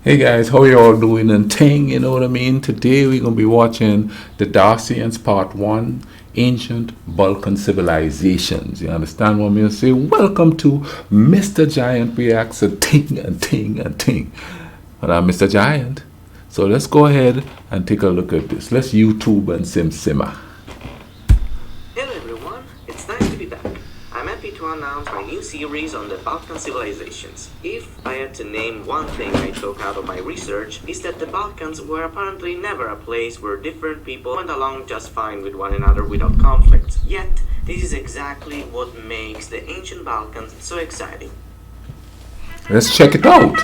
Hey guys, how you all doing and ting, you know what I mean? Today we're gonna be watching the Dacians Part 1, Ancient Balkan Civilizations. You understand what I'm gonna say? Welcome to Mr. Giant Reacts a ting and ting and ting. But I'm Mr. Giant. So let's go ahead and take a look at this. Let's YouTube and simmer. Hello everyone, it's nice to be back. I'm happy to announce my new series on the Balkan civilizations. If I had to name one thing I took out of my research, is that the Balkans were apparently never a place where different people went along just fine with one another without conflict. Yet, this is exactly what makes the ancient Balkans so exciting. Let's check it out.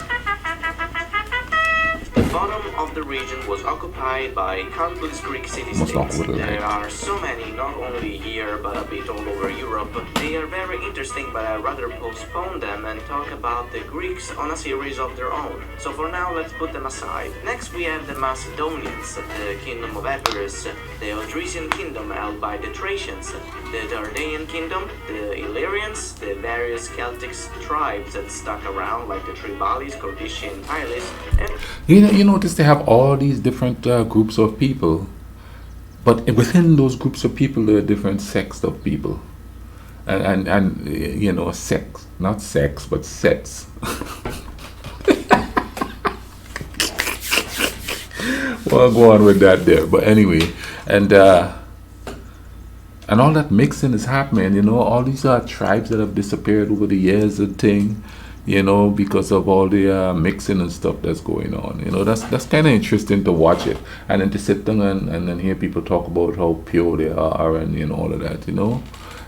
The bottom of the region was occupied by countless Greek city-states. There are so many, not only here but a bit all over Europe. They are very interesting, but I'd rather postpone them and talk about the Greeks on a series of their own. So for now, let's put them aside. Next we have the Macedonians, the Kingdom of Epirus, the Odrysian Kingdom held by the Thracians, the Dardanian Kingdom, the Illyrians, the various Celtic tribes that stuck around like the Triballis, Cordisci and Tylis, and You notice they have all these different groups of people, but within those groups of people, there are different sects of people, and you know, sex, not sex, but sets. Well, I'll go on with that there, but anyway, and all that mixing is happening. You know, all these tribes that have disappeared over the years and thing. You know, because of all the mixing and stuff that's going on. You know, that's kind of interesting to watch it, and then to sit down and then hear people talk about how pure they are and you know all of that. You know,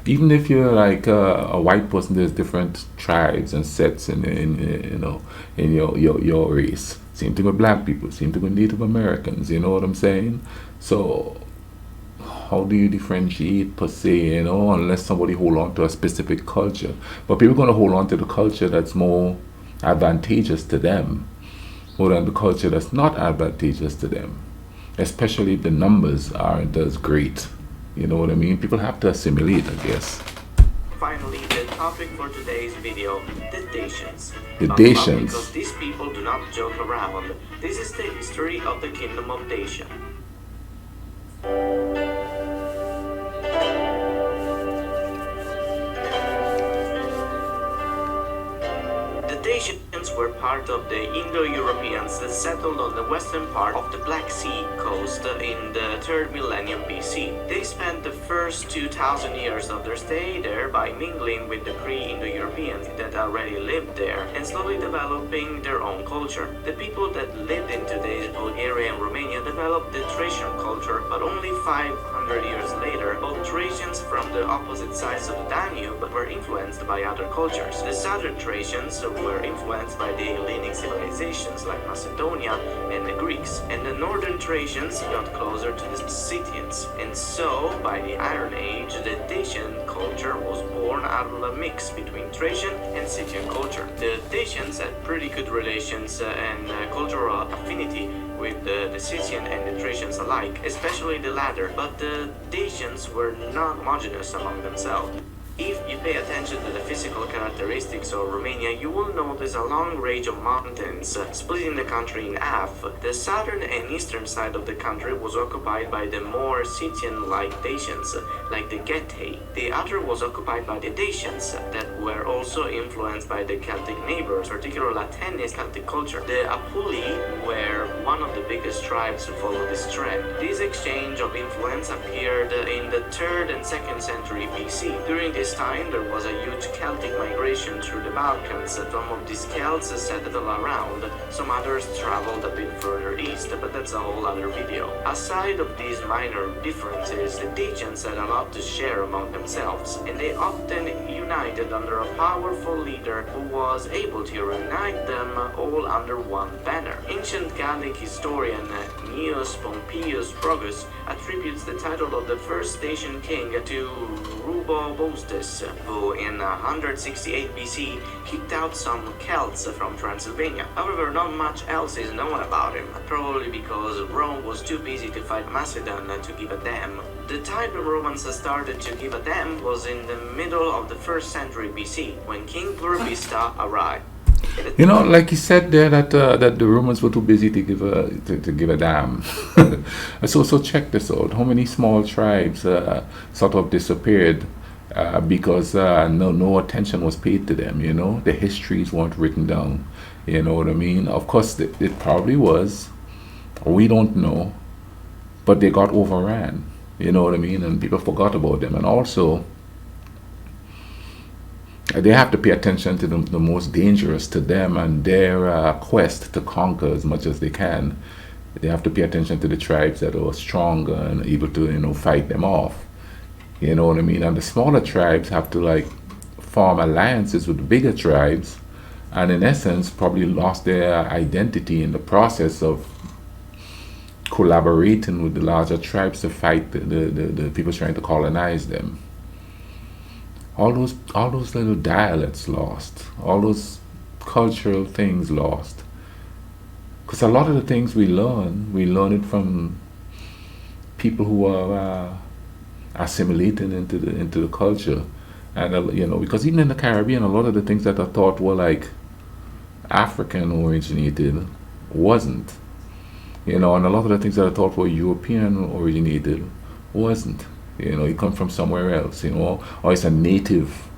even if you're like a white person, there's different tribes and sets in you know in your race. Same thing with black people. Same thing with Native Americans. You know what I'm saying? So how do you differentiate per se, you know, unless somebody hold on to a specific culture. But people are going to hold on to the culture that's more advantageous to them more than the culture that's not advantageous to them, especially if the numbers aren't as great. You know what I mean? People have to assimilate, I guess. finally, the topic for today's video, the Dacians. The Dacians. Because these people do not joke around. This is the history of the Kingdom of Dacia. The Dacians were part of the Indo-Europeans that settled on the western part of the Black Sea coast in the 3rd millennium BC. They spent the first 2,000 years of their stay there by mingling with the pre-Indo-Europeans that already lived there and slowly developing their own culture. The people that lived in today's Bulgaria and Romania developed the Thracian culture, but only 500 years later, both Thracians from the opposite sides of the Danube were influenced by other cultures. The southern Thracians were influenced by the Hellenic civilizations like Macedonia and the Greeks, and the northern Thracians got closer to the Scythians. And so, by the Iron Age, the Dacian culture was born out of a mix between Thracian and Scythian culture. The Dacians had pretty good relations and cultural affinity with the Scythian and the Thracians alike, especially the latter, but the Dacians were not homogeneous among themselves. If you pay attention to the physical characteristics of Romania, you will notice a long range of mountains splitting the country in half. The southern and eastern side of the country was occupied by the more Scythian-like Dacians, like the Getae. The other was occupied by the Dacians, that were also influenced by the Celtic neighbors, particularly Latinian Celtic culture. The Apuli were one of the biggest tribes to follow this trend. This exchange of influence appeared in the 3rd and 2nd century BC. During this time, there was a huge Celtic migration through the Balkans. Some of these Celts settled around, some others traveled a bit further east, but that's a whole other video. Aside of these minor differences, the Dacians had a lot to share among themselves, and they often united under a powerful leader who was able to reunite them all under one banner. Ancient Gallic historian Gnaeus Pompeius Progus attributes the title of the first Dacian king to Rubobostes, who in 168 BC kicked out some Celts from Transylvania. However, not much else is known about him, probably because Rome was too busy to fight Macedon to give a damn. The time the Romans started to give a damn was in the middle of the 1st century BC, when King Burbista arrived. Like you said there that the Romans were too busy to give a damn. So check this out. How many small tribes sort of disappeared because no attention was paid to them. The histories weren't written down. You know what I mean? Of course, it probably was. We don't know, but they got overran. You know what I mean? And people forgot about them. And also, they have to pay attention to the most dangerous to them and their quest to conquer as much as they can. They have to pay attention to the tribes that are stronger and able to fight them off. You know what I mean? And the smaller tribes have to like form alliances with the bigger tribes, and in essence, probably lost their identity in the process of collaborating with the larger tribes to fight the people trying to colonize them. All those little dialects lost, all those cultural things lost. Because a lot of the things we learn it from people who are assimilating into the culture, and because even in the Caribbean, a lot of the things that I thought were like African originated wasn't. And a lot of the things that I thought were European originated wasn't. It come from somewhere else, or it's a native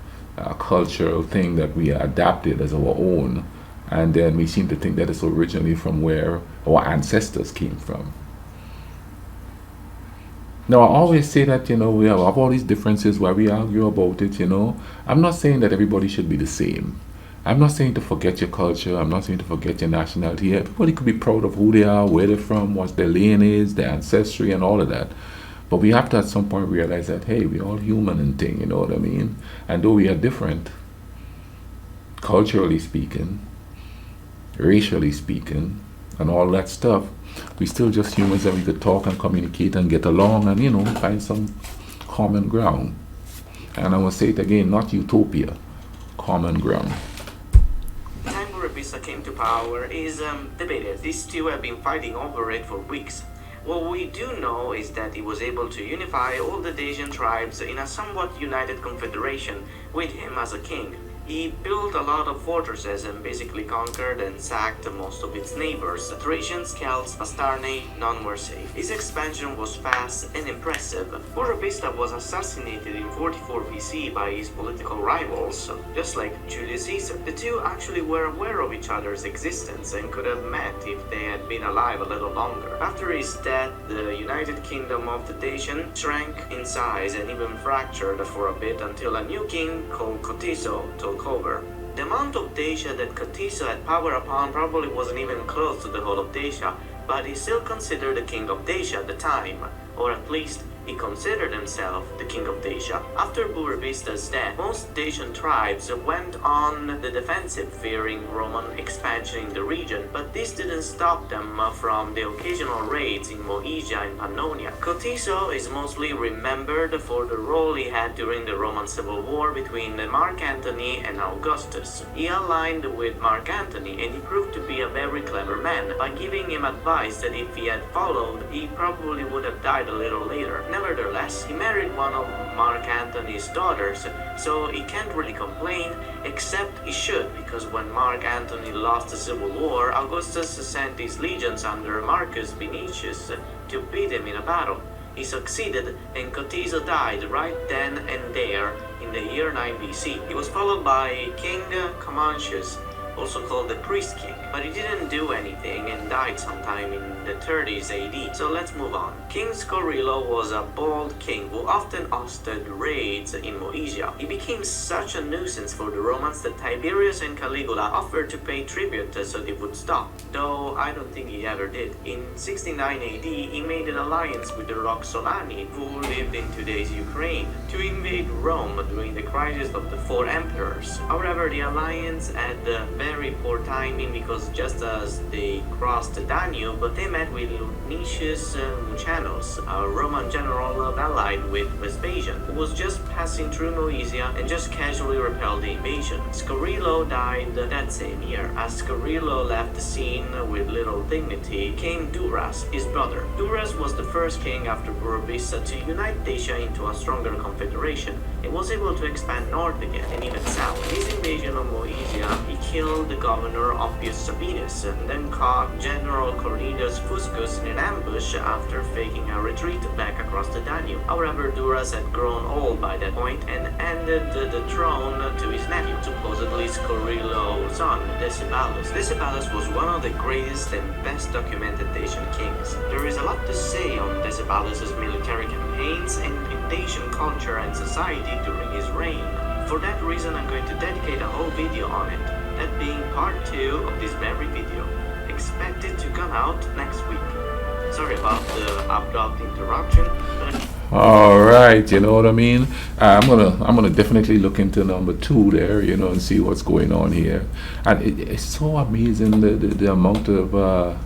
cultural thing that we adapted as our own, and then we seem to think that it's originally from where our ancestors came from. Now, I always say that, we have all these differences where we argue about it. I'm not saying that everybody should be the same. I'm not saying to forget your culture. I'm not saying to forget your nationality. Everybody could be proud of who they are, where they're from, what their lineage, their ancestry, and all of that. But we have to at some point realize that, hey, we're all human and thing, you know what I mean? And though we are different, culturally speaking, racially speaking, and all that stuff, we still just humans, and we could talk and communicate and get along and, find some common ground. And I will say it again, not utopia, common ground. The time Burebista came to power is debated. These two have been fighting over it for weeks. What we do know is that he was able to unify all the Dacian tribes in a somewhat united confederation with him as a king. He built a lot of fortresses and basically conquered and sacked most of its neighbors. Thracians, Celts, Bastarnae, none were safe. His expansion was fast and impressive. Burebista was assassinated in 44 BC by his political rivals, just like Julius Caesar. The two actually were aware of each other's existence and could have met if they had been alive a little longer. After his death, the United Kingdom of the Dacian shrank in size and even fractured for a bit until a new king called Cotiso took over. The amount of Dacia that Cotiso had power upon probably wasn't even close to the whole of Dacia, but he still considered the king of Dacia at the time, or at least he considered himself the king of Dacia. After Burebista's death, most Dacian tribes went on the defensive, fearing Roman expansion in the region, but this didn't stop them from the occasional raids in Moesia and Pannonia. Cotiso is mostly remembered for the role he had during the Roman Civil War between Mark Antony and Augustus. He aligned with Mark Antony, and he proved to be a very clever man by giving him advice that if he had followed, he probably would have died a little later. Nevertheless, he married one of Mark Antony's daughters, so he can't really complain, except he should, because when Mark Antony lost the Civil War, Augustus sent his legions under Marcus Vinicius to beat him in a battle. He succeeded, and Cotiso died right then and there in the year 9 BC. He was followed by King Comanches, also called the Priest King, but he didn't do anything and died sometime in the 30s AD. So let's move on. King Scorillo was a bold king who often hosted raids in Moesia. He became such a nuisance for the Romans that Tiberius and Caligula offered to pay tribute so they would stop, though I don't think he ever did. In 69 AD, he made an alliance with the Roxolani, who lived in today's Ukraine, to invade Rome during the crisis of the four emperors. However, the alliance had very poor timing, because just as they crossed the Danube, they met with Lucius Mucianus, a Roman general allied with Vespasian, who was just passing through Moesia and just casually repelled the invasion. Scorillo died that same year. As Scorillo left the scene with little dignity, came Duras, his brother. Duras was the first king after Burebista to unite Dacia into a stronger confederation. He was able to expand north again and even south. In his invasion of Moesia, he killed killed the governor of Sabinus and then caught General Cornelius Fuscus in an ambush after faking a retreat back across the Danube. However, Duras had grown old by that point and handed the throne to his nephew, supposedly Scorillo's son, Decebalus. Decebalus was one of the greatest and best documented Dacian kings. There is a lot to say on Decebalus' military campaigns and Dacian culture and society during his reign. For that reason, I'm going to dedicate a whole video on it, that being part 2 of this very video, expected to come out next week. Sorry about the abrupt interruption, but All right, you know what I mean. I'm gonna definitely look into number 2 there, you know, and see what's going on here. And it's so amazing the amount of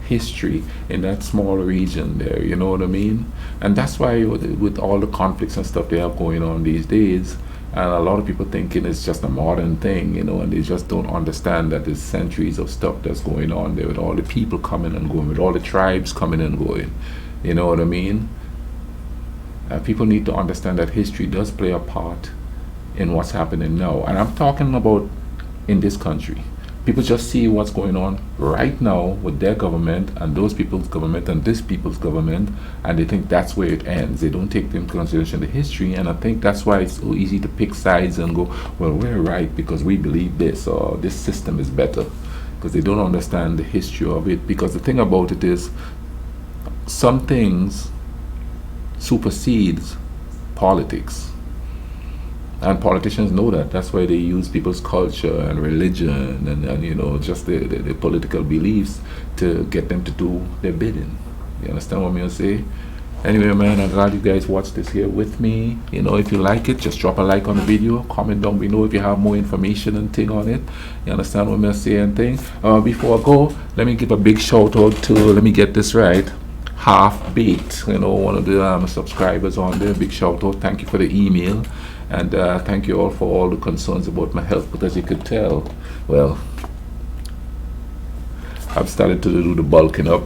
history in that small region there, you know what I mean. And that's why with all the conflicts and stuff they have going on these days, and a lot of people thinking it's just a modern thing, you know, and they just don't understand that there's centuries of stuff that's going on there with all the people coming and going, with all the tribes coming and going, you know what I mean. People need to understand that history does play a part in what's happening now. And I'm talking about in this country. People just see what's going on right now with their government and those people's government and this people's government, and they think that's where it ends. They don't take into consideration the history, and I think that's why it's so easy to pick sides and go, well, we're right because we believe this, or this system is better, because they don't understand the history of it. Because the thing about it is, some things supersedes politics, and politicians know that. That's why they use people's culture and religion and you know, just the political beliefs to get them to do their bidding. You understand what I'm gonna say? Anyway, man, I'm glad you guys watched this here with me. You know, if you like it, just drop a like on the video, comment down below if you have more information and thing on it. You understand what I'm gonna say and thing. Before I go, let me give a big shout out to, let me get this right, Half Baked, you know, one of the subscribers on there. Big shout out, thank you for the email, and thank you all for all the concerns about my health. But as you could tell, well, I've started to do the bulking up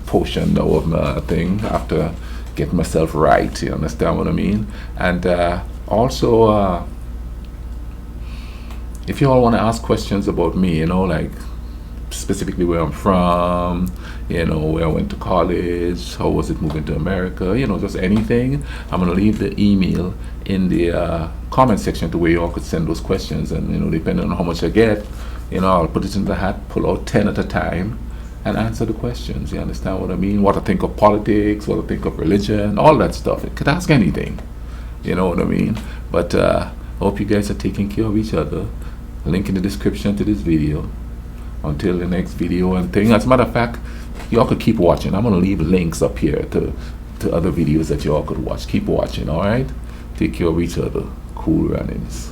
portion now of my thing after getting myself right. You understand what I mean? And also, if you all want to ask questions about me, you know, like specifically where I'm from, you know, where I went to college, how was it moving to America, you know, just anything, I'm gonna leave the email in the comment section to where you all could send those questions. And you know, depending on how much I get, you know, I'll put it in the hat, pull out 10 at a time and answer the questions. You understand what I mean? What I think of politics, what I think of religion, all that stuff. It could ask anything, you know what I mean. But I hope you guys are taking care of each other. Link in the description to this video. Until the next video and thing. As a matter of fact, y'all could keep watching. I'm gonna leave links up here to other videos that y'all could watch. Keep watching, all right? Take care of each other. Cool runnings.